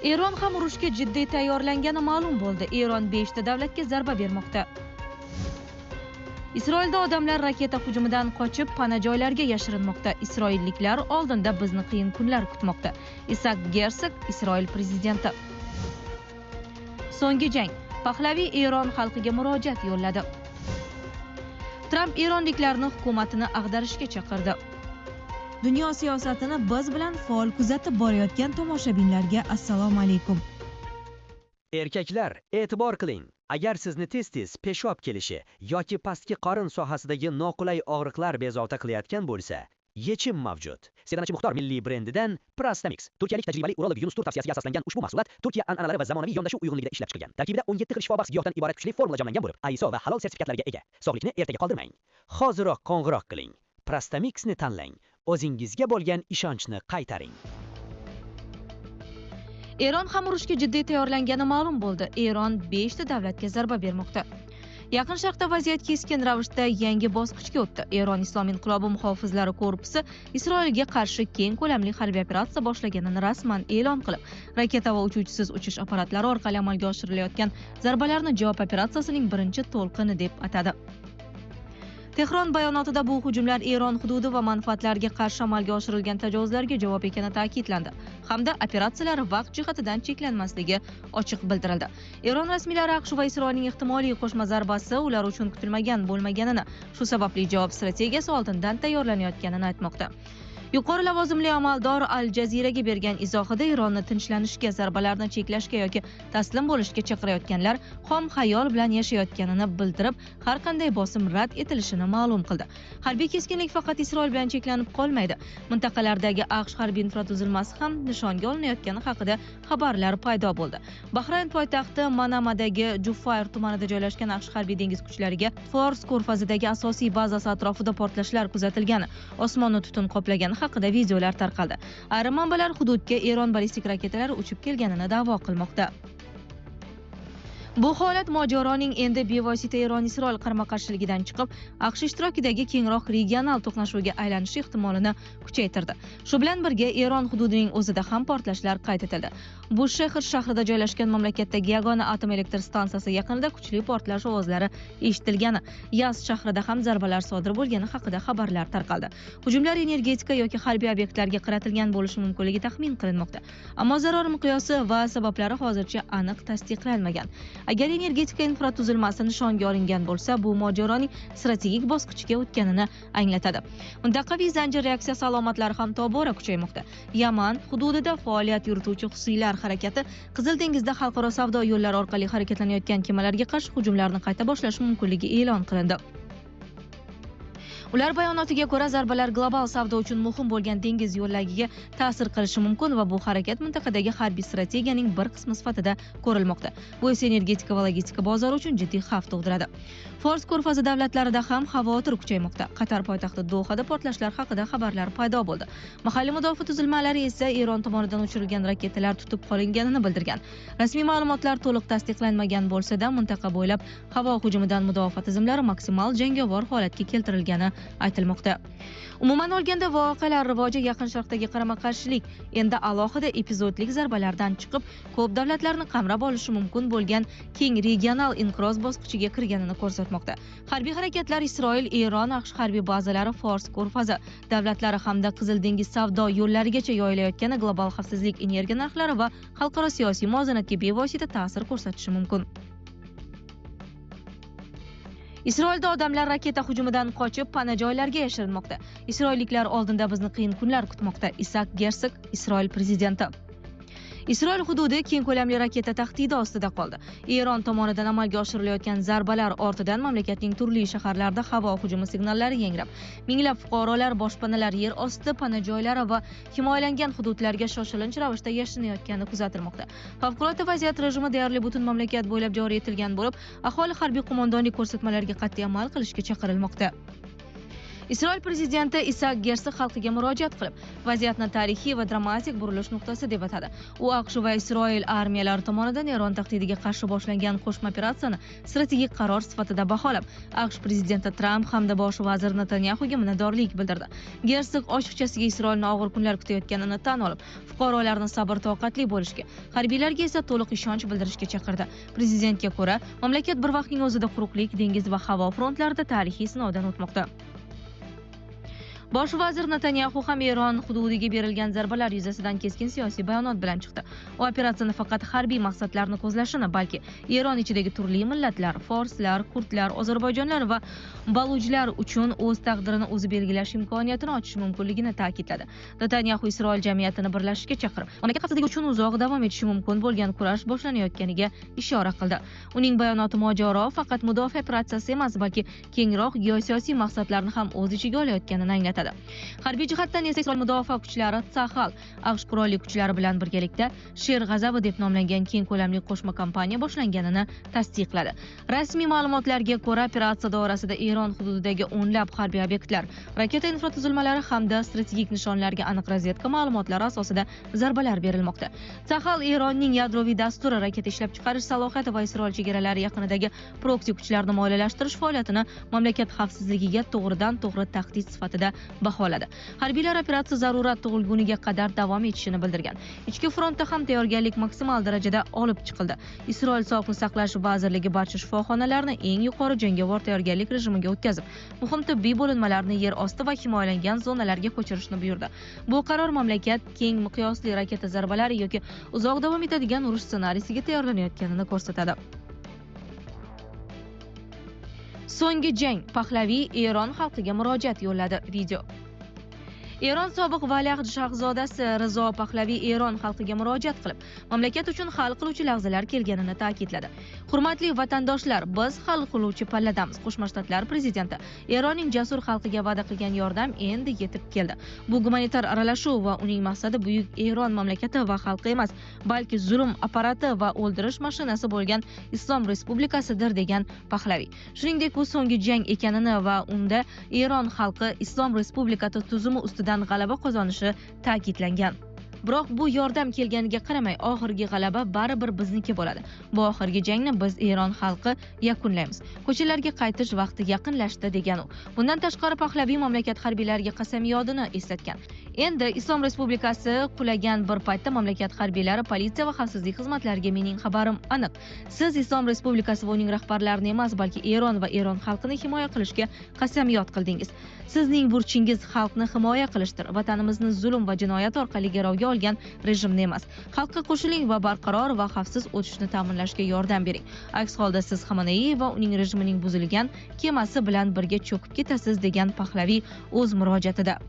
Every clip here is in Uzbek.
Eron ham urushga jiddiy tayyorlangani ma'lum bo'ldi. Eron 5 ta davlatga zarba bermoqda. Isroilda odamlar raketa hujumidan qochib, pana joylarga yashirinmoqda. Isroilliklar oldinda bizni qiyin kunlar kutmoqda. Isak Gersog, Isroil prezidenti. So'nggi jang. Pahlaviy Eron xalqiga murojaat yo'lladi. Tramp eronliklarni hukumatini ag'darishga chaqirdi. Dunyo siyosatini biz bilan faol kuzatib borayotgan tomoshabinlarga assalomu alaykum. Erkaklar, e'tibor qiling. Agar sizni tez-tez peshob kelishi yoki pastki qorin sohasidagi noqulay og'riqlar bezovta qilayotgan bo'lsa, yechim mavjud. Sedanachi Muxtor milliy brendidan Prastamix. Turkiyalik tajribali urolog Yunus Tur tavsiyasiga asoslangan ushbu mahsulot Turkiya an'analari va zamonaviy yondashuv uyg'unligida ishlab chiqilgan. Tarkibida 17 xil shifobaxsh giyohdan iborat kuchli formula jamlangan bo'lib, ISO va halol sertifikatlariga ega. Sog'likni ertaga qoldirmang. Hoziroq qo'ng'iroq qiling. Prastamixni tanlang. O'zingizga bo'lgan ishonchni qaytaring. Eron ham urushga jiddiy tayyorlangani ma'lum bo'ldi. Eron 5 ta davlatga zarba bermoqda. Yaqin Sharqda vaziyat keskin ravishda yangi bosqichga o'tdi. Eron Islom inqilobi muhofizlari korpusi Isroilga qarshi keng ko'lamli harbiy operatsiya boshlaganini rasman e'lon qilib, raketa va uchuvchisiz uchish apparatlari orqali amalga oshirilayotgan zarbalarni javob operatsiyasining birinchi to'lqini deb atadi. Tehron bayonotida bu hujumlar Eron hududi va manfaatlariga qarshi amalga oshirilgan tajovuzlarga javob ekani ta'kidlandi, hamda operatsiyalar vaqt jihatidan cheklanmasligi ochiq bildirildi. Eron rasmiylari AQSh va Isroilning ehtimoliy qo'shma zarbasi ular uchun kutilmagan bo'lmaganini, shu sababli javob strategiyasi oldindan tayyorlanayotganini aytmoqda. Yuqori lavozimli amaldor Al Jazeeraga bergan izohida Eronni tinchlanishga, zarbalarni cheklashga yoki taslim bo'lishga chaqirayotganlar xom xayol bilan yashayotganini bildirib, har qanday bosim rad etilishini ma'lum qildi. Harbiy keskinlik faqat Isroil bilan cheklanib qolmaydi. Mintaqalardagi AQSh harbiy infratuzilmasi ham nishonga olinayotgani haqida xabarlar paydo bo'ldi. Bahrayn poytaxti Manamadagi Jufair tumanida joylashgan AQSh harbiy dengiz kuchlariga Fors ko'rfazidagi asosiy bazasi atrofida portlashlar kuzatilgani, osmonni tutun qoplagan haqida videolar tarqaldi. Ayrim manbalar hududga Eron ballistik raketalari uchib kelganini da'vo qilmoqda. Bu holat mojaroning endi bevosita Eron-Isroil qarama-qarshiligidan chiqib, AQSh ishtirokidagi kengroq regional to'qnashuvga aylanishi ehtimolini kuchaytirdi. Shu bilan birga Eron hududining o'zida ham portlashlar qayd etildi. Bushehr shahrida joylashgan mamlakatdagi yagona atom elektr stansiyasi yaqinida kuchli portlash ovozlari eshitilgani, Yazd shahrida ham zarbalar sodir bo'lgani haqida xabarlar tarqaldi. Hujumlar energetika yoki harbiy obyektlarga qaratilgan bo'lishi mumkinligi taxmin qilinmoqda. Ammo zarar miqyosi va sabablari hozircha aniq tasdiqlanmagan. Agar energetika infratuzilmasi nishonga olingan bo'lsa, bu mojaroning strategik bosqichiga o'tganini anglatadi. Mintaqaviy zanjir reaksiyasi alomatlari ham tobora kuchaymoqda. Yaman hududida faoliyat yurituvchi husiylar harakati Qizil dengizda xalqaro savdo yo'llari orqali harakatlanayotgan kemalarga qarshi hujumlarni qayta boshlashi mumkinligi e'lon qilindi. Ular bayonotiga ko'ra, zarbalar global savdo uchun muhim bo'lgan dengiz yo'llagiga ta'sir qilishi mumkin va bu harakat mintaqadagi harbiy strategiyaning bir qismi sifatida ko'rilmoqda. Bu esa energetika va logistika bozori uchun jiddiy xavf tug'diradi. Fors ko'rfazi davlatlarida ham xavotir kuchaymoqda. Qatar poytaxti Dohada portlashlar haqida xabarlar paydo bo'ldi. Mahalliy mudofaa tuzilmalari esa Eron tomonidan uchirilgan raketalar tutib qolinganini bildirgan. Rasmiy ma'lumotlar to'liq tasdiqlanmagan bo'lsa-da, mintaqa bo'ylab havo hujumidan mudofaa tizimlari maksimal jangovar holatga keltirilgani aytilmoqda. Umuman olganda voqealar rivoji Yaqin Sharqdagi qarama-qarshilik endi alohida epizodlik zarbalardan chiqib, ko'p davlatlarni qamrab olishi mumkin bo'lgan keng regional inqiroz bosqichiga kirganini ko'rsatmoqda. Harbiy harakatlar Isroil, Eron, AQSh harbiy bazalari, Fors ko'rfazi davlatlari hamda Qizil dengiz savdo yo'llarigacha yoyilayotgani global xavfsizlik, energiya narxlari va xalqaro siyosiy muvozanatga bevosita ta'sir ko'rsatishi mumkin. Isroilda odamlar raketa hujumidan qochib, pana joylarga yashirinmoqda. Isroilliklar oldinda bizni qiyin kunlar kutmoqda. Isak Gersog, Isroil prezidenti. Isroil hududi keng ko'lamli raketa tahdidi ostida qoldi. Eron tomonidan amalga oshirilayotgan zarbalar ortidan mamlakatning turli shaharlarida havo hujumi signallari yangrab, minglab fuqarolar boshpanalar, yer osti pana joylari va himoyalangan hududlarga shoshilinch ravishda yashinayotgani kuzatilmoqda. Favqulodda vaziyat rejimi deyarli butun mamlakat bo'ylab joriy etilgan bo'lib, aholi harbiy qo'mondonlik ko'rsatmalariga qat'iy amal qilishga chaqirilmoqda. Isroil prezidenti Isak Herzog xalqiga murojaat qilib, vaziyatni tarixiy va dramatik burilish nuqtasi deb atadi. U AQSh va Isroil armiyalari tomonidan Eron tahdidiga qarshi boshlangan qo'shma operatsiyani strategik qaror sifatida baholab, AQSh prezidenti Tramp hamda bosh vazir Netanyahuga minnatdorlik bildirdi. Herzog ochiqchasiga Isroilni og'ir kunlar kutayotganini tan olib, fuqarolarni sabr-toqatli bo'lishga, harbiylarga esa to'liq ishonch bildirishga chaqirdi. Prezidentga ko'ra, mamlakat bir vaqtning o'zida quruqlik, dengiz va havo frontlarida tarixiy sinovdan o'tmoqda. Bosh vazir Netanyahu ham Eron hududiga berilgan zarbalar yuzasidan keskin siyosiy bayonot bilan chiqdi. U operatsiyani faqat harbiy maqsadlarni ko'zlashini, balki Eron ichidagi turli millatlar, forslar, kurdlar, ozarbayjonlar va balujlar uchun o'z taqdirini o'zi belgilash imkoniyatini ochish mumkinligini ta'kidladi. Netanyahu Isroil jamiyatini birlashishga chaqirib, mamlakat xavfsizligi uchun uzoq davom etishi mumkin bo'lgan kurash boshlanayotganiga ishora qildi. Uning bayonoti mojaro faqat mudofaa operatsiyasi emas, balki kengroq geosiyosiy maqsadlarni ham o'z ichiga olayotganini anglatadi. Harbiy jihatdan esa Isroil mudofaa kuchlari Tzahal AQSh qurolli kuchlari bilan birgalikda Sher g'azabi deb nomlangan keng ko'lamli qo'shma kampaniya boshlanganini tasdiqladi. Rasmiy ma'lumotlarga ko'ra, operatsiya doirasida Eron hududidagi o'nlab harbiy obyektlar, raketa infratuzilmalari hamda strategik nishonlarga aniq razvedka ma'lumotlari asosida zarbalar berilmoqda. Tzahal Eronning yadroviy dasturi, raketa ishlab chiqarish salohiyati va Isroil chegaralari yaqinidagi proksi kuchlarni moliyalashtirish faoliyatini mamlakat xavfsizligiga to'g'ridan-to'g'ri tahdid sifatida baholadi. Harbiylar operatsiya zarurat tug'ilguniga qadar davom etishini bildirgan. Ichki frontda ham tayyorgarlik maksimal darajada olib chiqildi. Isroil Sog'liqni saqlash vazirligi barcha shifoxonalarni eng yuqori jangovar tayyorgarlik rejimiga o'tkazib, muhim tibbiy bo'linmalarni yer osti va himoyalangan zonalarga ko'chirishni buyurdi. Bu qaror mamlakat keng miqyosli raketa zarbalari yoki uzoq davom etadigan urush ssenariysiga tayyorlanayotganini ko'rsatadi. So'nggi jang. Pahlaviy Eron xalqiga murojaat yo'lladi. Video. Eron sobiq valiahd shahzodasi Rizo Pahlaviy Eron xalqiga murojaat qilib, mamlakat uchun hal qiluvchi lahzalar kelganini ta'kidladi. Hurmatli vatandoshlar, biz hal qiluvchi palladamiz. Qo'shma Shtatlar prezidenti Eronning jasur xalqiga va'da qilgan yordam endi yetib keldi. Bu gumanitar aralashuv va uning maqsadi buyuk Eron mamlakati va xalqi emas, balki zulm apparati va o'ldirish mashinasi bo'lgan Islom Respublikasidir degan Pahlaviy. Shuningdek, bu so'nggi jang ekanini va unda Eron xalqi Islom Respublikasi tuzumi ustida g'alaba qozonishi ta'kidlangan. Biroq bu yordam kelganiga qaramay, oxirgi g'alaba baribir bizniki bo'ladi. Bu oxirgi jangni biz Eron xalqi yakunlaymiz. Ko'chalarga qaytish vaqti yaqinlashdi degan u. Bundan tashqari Pahlaviy mamlakat harbiylariga qasamyodini eslatgan. Endi Islom Respublikasi qulagan bir paytda mamlakat harbiylari, politsiya va xavfsizlik xizmatlariga mening xabarim aniq. Siz Islom Respublikasi va uning rahbarlarini emas, balki Eron va Eron xalqini himoya qilishga qasamyod qildingiz. Sizning burchingiz xalqni himoya qilishdir. Vatanimizni zulm va jinoyat orqali garovga olgan rejimni emas. Xalqqa qo'shiling va barqaror va xavfsiz o'tishni ta'minlashga yordam bering. Aks holda siz Xamenei va uning rejimining buzilgan kemasi bilan birga cho'kib ketasiz degan Pahlaviy o'z murojaatida.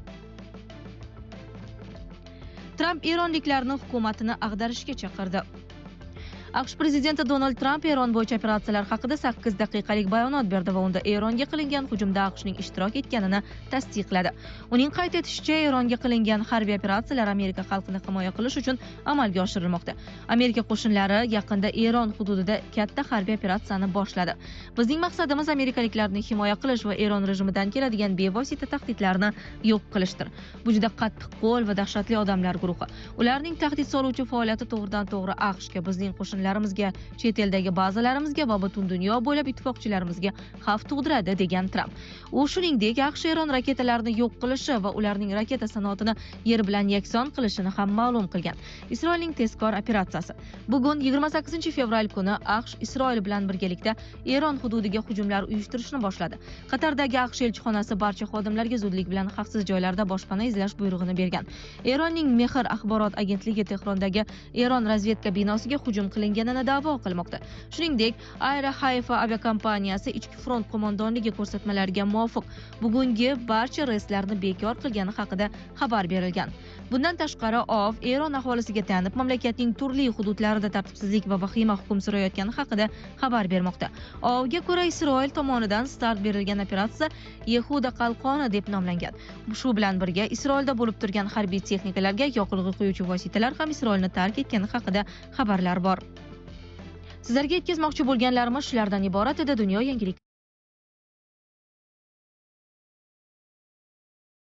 Tramp eronliklarni hukumatini ag'darishga chaqirdi. AQSh prezidenti Donald Tramp Eron bo'yicha operatsiyalar haqida 8 daqiqalik bayonot berdi va unda Eronga qilingan hujumda AQShning ishtirok etganini tasdiqladi. Uning qayd etishicha, Eronga qilingan harbiy operatsiyalar Amerika xalqini himoya qilish uchun amalga oshirilmoqda. Amerika qo'shinlari yaqinda Eron hududida katta harbiy operatsiyani boshladi. Bizning maqsadimiz amerikaliklarni himoya qilish va Eron rejimidan keladigan bevosita tahdidlarni yo'q qilishdir. Bu juda qattiq qo'l va dahshatli odamlar guruhi. Ularning tahdid soluvchi faoliyati to'g'ridan-to'g'ri AQShga, bizning qo'shinlarimizga, chet eldagi bazalarimizga va butun dunyo bo'ylab ittifoqchilarimizga xavf tug'diradi degan Tramp. U shuningdek, AQSh Eron raketalarini yo'q qilishi va ularning raketa sanoatini yer bilan yakson qilishini ham ma'lum qilgan. Isroilning tezkor operatsiyasi. Bugun 28 fevral kuni AQSh Isroil bilan birgalikda Eron hududiga hujumlar uyushtirishni boshladi. Qatardagi AQSh elchixonasi barcha xodimlarga zudlik bilan xavfsiz joylarda boshpana izlash buyrug'ini bergan. Eronning Mehr axborot agentligi Tehrondagi Eron razvedka binosiga hujum qilinganini da'vo qilmoqda. Shuningdek, Air Haifa aviakompaniyasi ichki front qo'mondonligi ko'rsatmalariga muvofiq bugungi barcha reyslarni bekor qilgani haqida xabar berilgan. Bundan tashqari, OAV Eron aholisiga tayanib, mamlakatning turli hududlarida tartibsizlik va vahima hukm surayotgani haqida xabar bermoqda. OAVga ko'ra, Isroil tomonidan start berilgan operatsiya Yehuda qalqoni deb nomlangan. Shu bilan birga Isroilda bo'lib turgan harbiy texnikalarga yoqilg'i quyuvchi vositalar ham Isroilni tark etgani haqida xabarlar bor. Sizlarga yetkazmoqchi bo'lganlarimiz shulardan iborat edi. Dunyo yangilik